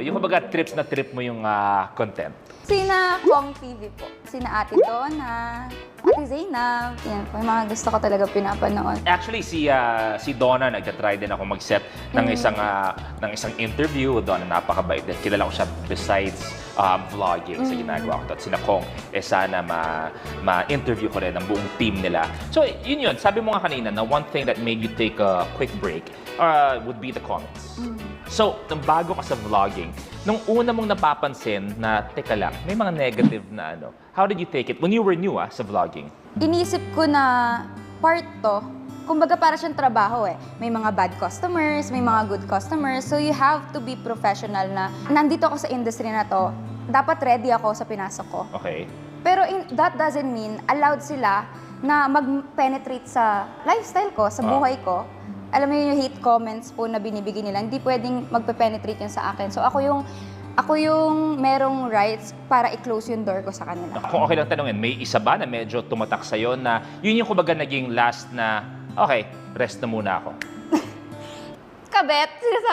Yung kumbaga trips na trip mo yung content. Sina Kong TV po. Sina Ate Donna, Ate Zainab. Yan po, yung mga gusto ko talaga pinapanood. Actually, si Donna, nagtatry din ako mag-set ng isang interview. Donna, napakabait din. Kilala ko siya besides vlogging sa ginagawa ko. At sila Kong, sana ma-interview ko rin ang buong team nila. So, yun. Sabi mo nga kanina na one thing that made you take a quick break would be the comments. So, nung bago ka sa vlogging, nung una mong napapansin na, teka lang, may mga negative na how did you take it when you were new sa vlogging? Inisip ko na part to, kumbaga para siyang trabaho eh. May mga bad customers, may mga good customers. So you have to be professional na nandito ako sa industry na to, dapat ready ako sa pinasok ko. Okay. Pero that doesn't mean allowed sila na mag-penetrate sa lifestyle ko, sa buhay ko. Alam mo yung hate comments po na binibigay nila, hindi pwedeng magpe-penetrate yun sa akin. So ako yung merong rights para i-close yung door ko sa kanila. Kung okay lang tanungin, may isa ba na medyo tumatak sa'yo na yun yung kumbaga naging last na, okay, rest na muna ako? Kabet, sinasabi